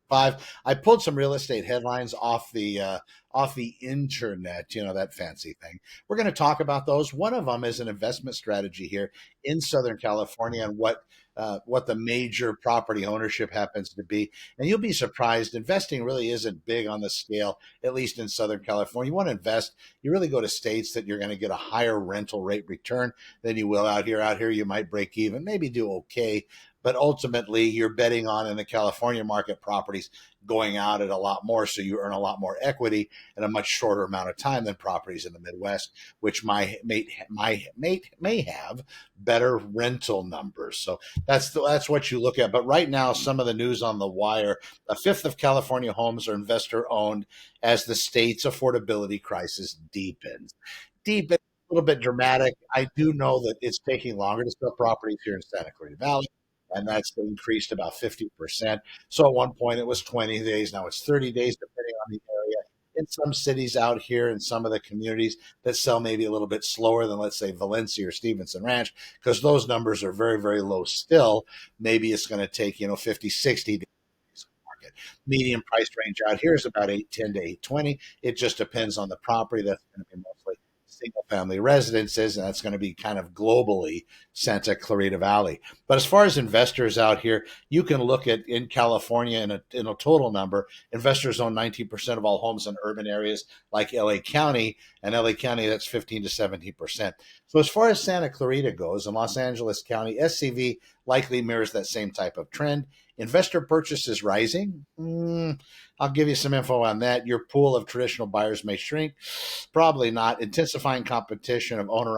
five. I pulled some real estate headlines off the internet, that fancy thing. We're going to talk about those. One of them is an investment strategy here in Southern California and what the major property ownership happens to be. And you'll be surprised, investing really isn't big on the scale, at least in Southern California. You want to invest, you really go to states that you're going to get a higher rental rate return than you will out here. Out here, you might break even, maybe do okay, but ultimately you're betting on in the California market properties going out at a lot more, so you earn a lot more equity in a much shorter amount of time than properties in the Midwest, which may have better rental numbers. So that's what you look at. But right now, some of the news on the wire: a fifth of California homes are investor owned as the state's affordability crisis deepens. Deepens. A little bit dramatic. I do know that it's taking longer to sell properties here in Santa Clarita Valley, and that's increased about 50%. So at one point it was 20 days, now it's 30 days, depending on the area. In some cities out here, in some of the communities that sell maybe a little bit slower than, let's say, Valencia or Stevenson Ranch, because those numbers are very, very low still. Maybe it's going to take, 50, 60 days. Market. Median price range out here is about 810 to 820. It just depends on the property. That's going to be mostly single family residences, and that's going to be kind of globally Santa Clarita Valley. But as far as investors out here, you can look at in California in a total number, investors own 19% of all homes in urban areas like LA County, and LA County, that's 15 to 17%. So as far as Santa Clarita goes, in Los Angeles County, SCV likely mirrors that same type of trend. Investor purchase is rising. I'll give you some info on that. Your pool of traditional buyers may shrink. Probably not. Intensifying competition of owner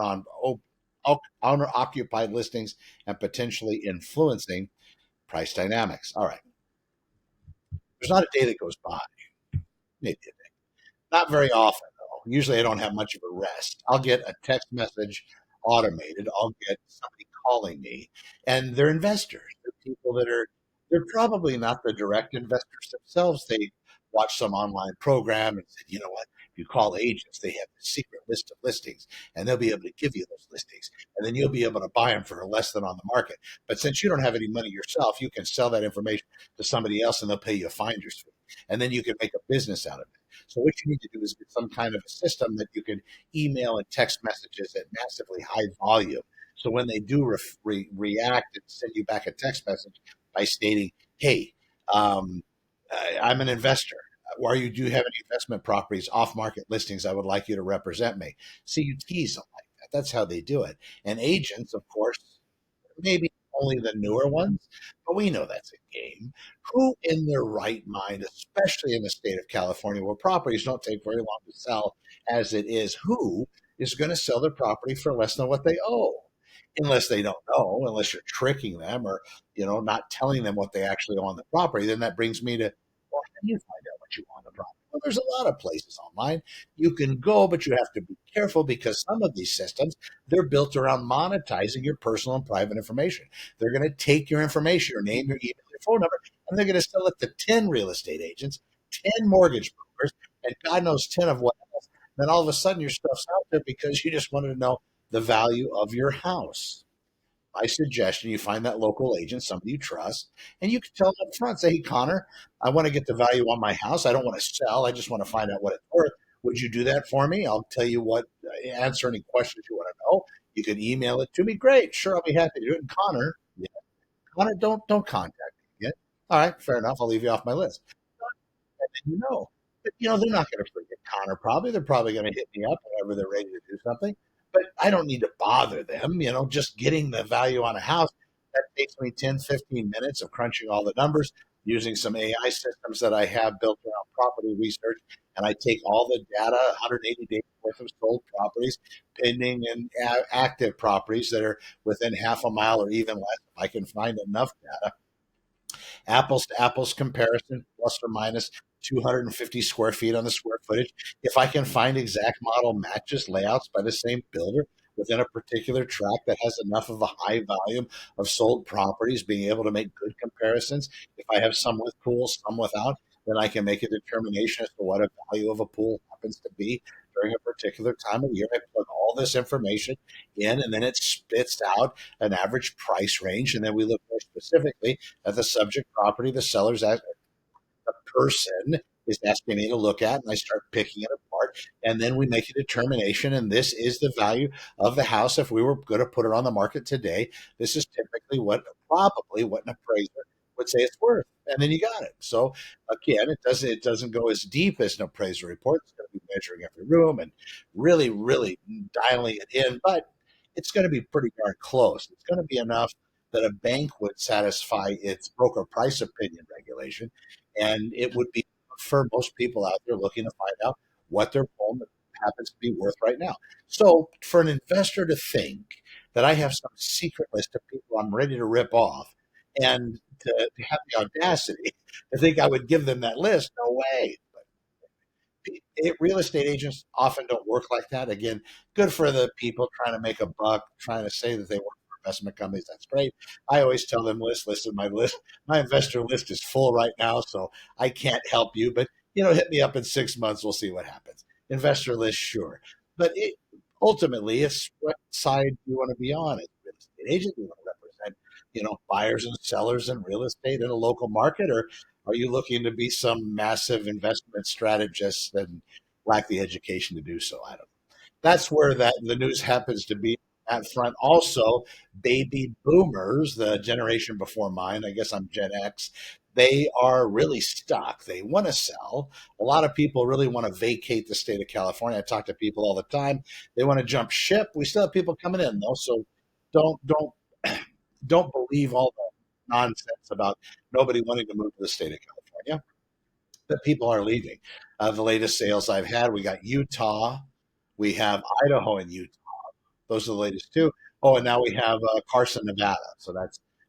occupied listings and potentially influencing price dynamics. All right. There's not a day that goes by. Maybe a day. Not very often, though. Usually I don't have much of a rest. I'll get a text message automated. I'll get somebody calling me, and they're investors. They're people they're probably not the direct investors themselves. They watch some online program and said, you know what? If you call agents, they have a secret list of listings, and they'll be able to give you those listings, and then you'll be able to buy them for less than on the market. But since you don't have any money yourself, you can sell that information to somebody else, and they'll pay you a finder's fee, and then you can make a business out of it. So what you need to do is get some kind of a system that you can email and text messages at massively high volume. So when they do react and send you back a text message by stating, "Hey, I'm an investor. Or do you have any investment properties, off-market listings? I would like you to represent me." See, you tease them like that. That's how they do it. And agents, of course, maybe only the newer ones, but we know that's a game. Who in their right mind, especially in the state of California, where properties don't take very long to sell as it is, who is going to sell their property for less than what they owe? Unless they don't know, unless you're tricking them or, not telling them what they actually owe on the property, then that brings me to, well, how do you find out what you owe on the property? Well, there's a lot of places online you can go, but you have to be careful because some of these systems, they're built around monetizing your personal and private information. They're going to take your information, your name, your email, your phone number, and they're going to sell it to 10 real estate agents, 10 mortgage brokers, and God knows 10 of what else. Then all of a sudden your stuff's out there because you just wanted to know the value of your house. My suggestion, you find that local agent, somebody you trust, and you can tell them up front, say, "Hey, Connor, I want to get the value on my house. I don't want to sell. I just want to find out what it's worth. Would you do that for me? I'll tell you what, answer any questions you want to know. You can email it to me. Great. Sure, I'll be happy to do it." And Connor, yeah, Connor, don't contact me again. All right, fair enough. I'll leave you off my list. And then But they're not going to forget Connor probably. They're probably going to hit me up whenever they're ready to do something. But I don't need to bother them, just getting the value on a house. That takes me 10, 15 minutes of crunching all the numbers using some AI systems that I have built around property research. And I take all the data, 180 days worth of sold properties, pending and active properties that are within half a mile or even less. If I can find enough data, apples to apples comparison, plus or minus 250 square feet on the square footage. If I can find exact model matches layouts by the same builder within a particular tract that has enough of a high volume of sold properties, being able to make good comparisons. If I have some with pools, some without, then I can make a determination as to what a value of a pool happens to be during a particular time of year. I plug all this information in, and then it spits out an average price range. And then we look more specifically at the subject property, the seller's person is asking me to look at, and I start picking it apart, and then we make a determination. And this is the value of the house if we were going to put it on the market today. This is typically what probably what an appraiser would say it's worth, and then you got it. So again, it doesn't go as deep as an appraiser report. It's going to be measuring every room and really dialing it in, but it's going to be pretty darn close. It's going to be enough that a bank would satisfy its broker price opinion regulation, and it would be for most people out there looking to find out what their home happens to be worth right now. So for an investor to think that I have some secret list of people I'm ready to rip off and to have the audacity to think I would give them that list, no way. Real estate agents often don't work like that. Again, good for the people trying to make a buck, trying to say that they work for investment companies. That's great. I always tell them, listen, my investor list is full right now, so I can't help you. But hit me up in 6 months. We'll see what happens. Investor list, sure, but ultimately, it's what side you want to be on. As a real estate agent, you want to represent, buyers and sellers in real estate in a local market, or are you looking to be some massive investment strategist and lack the education to do so? I don't know. That's where that the news happens to be at front. Also, baby boomers, the generation before mine, I guess I'm Gen X, they are really stuck. They want to sell. A lot of people really want to vacate the state of California. I talk to people all the time. They want to jump ship. We still have people coming in though, so don't don't believe all the nonsense about nobody wanting to move to the state of California. But people are leaving. The latest sales I've had, we got Utah, we have Idaho and Utah. Those are the latest two. Oh, and now we have Carson, Nevada.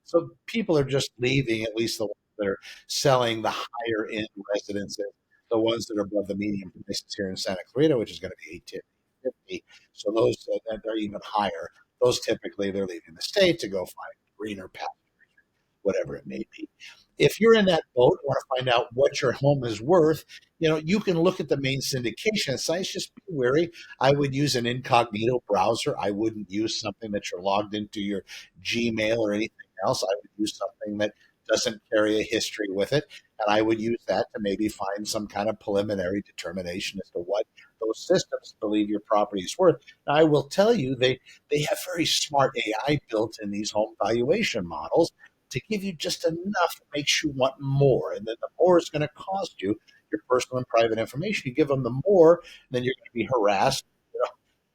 So people are just leaving. At least the ones that are selling the higher end residences, the ones that are above the median prices here in Santa Clarita, which is going to be 850. So those that are even higher. Those typically they're leaving the state to go find greener pastures, whatever it may be. If you're in that boat and want to find out what your home is worth, you can look at the main syndication sites. Just be wary. I would use an incognito browser. I wouldn't use something that you're logged into your Gmail or anything else. I would use something that doesn't carry a history with it. And I would use that to maybe find some kind of preliminary determination as to what those systems believe your property is worth. Now, I will tell you, they have very smart AI built in these home valuation models to give you just enough that makes you want more. And then the more is going to cost you your personal and private information. You give them the more, then you're going to be harassed,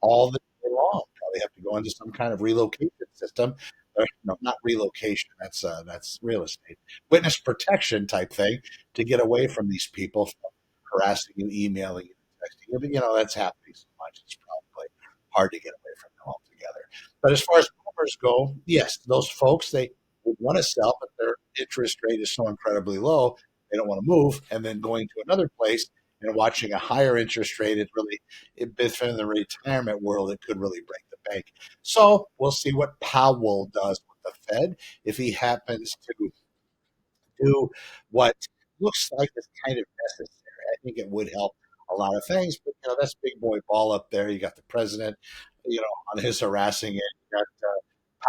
all the day long. Probably have to go into some kind of relocation system. Or, no, not relocation. That's real estate. Witness protection type thing to get away from these people from harassing you, emailing you, texting you. But that's happening so much. It's probably hard to get away from them altogether. But as far as boomers go, yes, those folks they would want to sell, but their interest rate is so incredibly low, they don't want to move. And then going to another place and watching a higher interest rate, in the retirement world, it could really break the bank. So we'll see what Powell does with the Fed. If he happens to do what looks like is kind of necessary, I think it would help a lot of things. But that's big boy ball up there. You got the president, on his harassing it. You got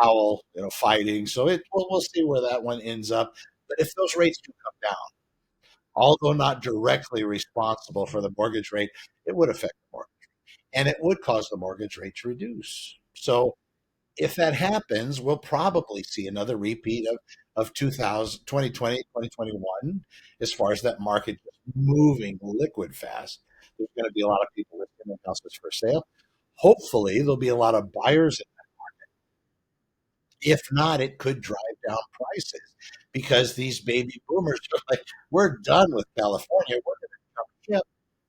Powell, fighting. So we'll see where that one ends up. But if those rates do come down, although not directly responsible for the mortgage rate, it would affect the mortgage, and it would cause the mortgage rate to reduce. So if that happens, we'll probably see another repeat of 2000, 2020, 2021, as far as that market just moving liquid fast. There's going to be a lot of people listing their houses for sale. Hopefully, there'll be a lot of buyers. If not, it could drive down prices because these baby boomers are like, we're done with California. We're going to jump ship.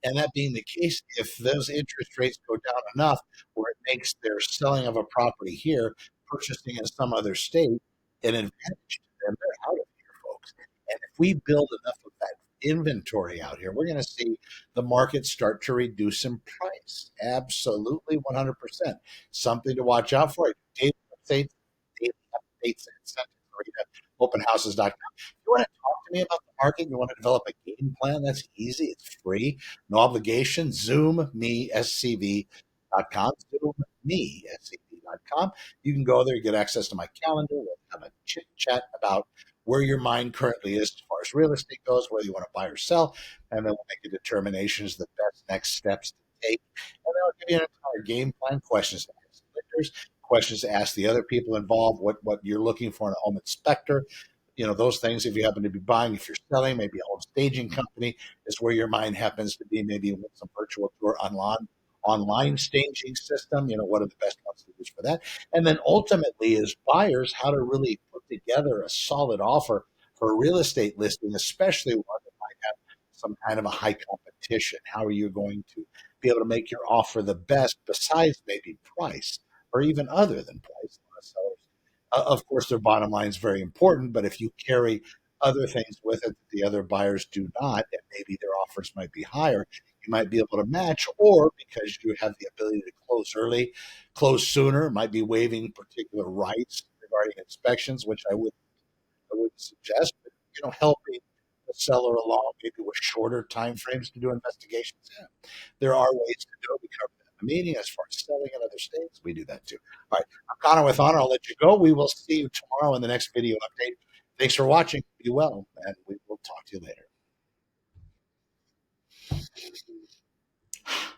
And that being the case, if those interest rates go down enough where it makes their selling of a property here, purchasing in some other state, an advantage to them, they're out of here, folks. And if we build enough of that inventory out here, we're going to see the market start to reduce in price. Absolutely 100%. Something to watch out for. Daily updates, daily updates at Santa Clarita, openhouses.com. If you want to talk to me about the market, you want to develop a game plan, that's easy. It's free, no obligation. Zoom me, scv.com. Zoom me, scv.com. You can go there, get access to my calendar. We'll have a chit chat about where your mind currently is as far far as real estate goes, whether you want to buy or sell, and then we'll make a determination as the best next steps to take. And then I'll give you an entire game plan, questions to ask lenders, questions to ask the other people involved, what you're looking for in a home inspector, those things. If you happen to be buying, if you're selling, maybe a home staging company is where your mind happens to be, maybe with some virtual tour online staging system, what are the best ones to use for that? And then ultimately, as buyers, how to really put together a solid offer for a real estate listing, especially one that might have some kind of a high competition. How are you going to be able to make your offer the best besides maybe price or even other than price? Of course, their bottom line is very important, but if you carry other things with it that the other buyers do not, and maybe their offers might be higher, you might be able to match, or because you have the ability to close early, close sooner, might be waiving particular rights regarding inspections, which I would suggest, but, helping the seller along maybe with shorter time frames to do investigations. Yeah, there are ways to do it. We covered that in the meeting. As far as selling in other states, we do that too. All right, I'm Connor with Honor. I'll let you go. We will see you tomorrow in the next video update. Thanks for watching. Be well, and we will talk to you later.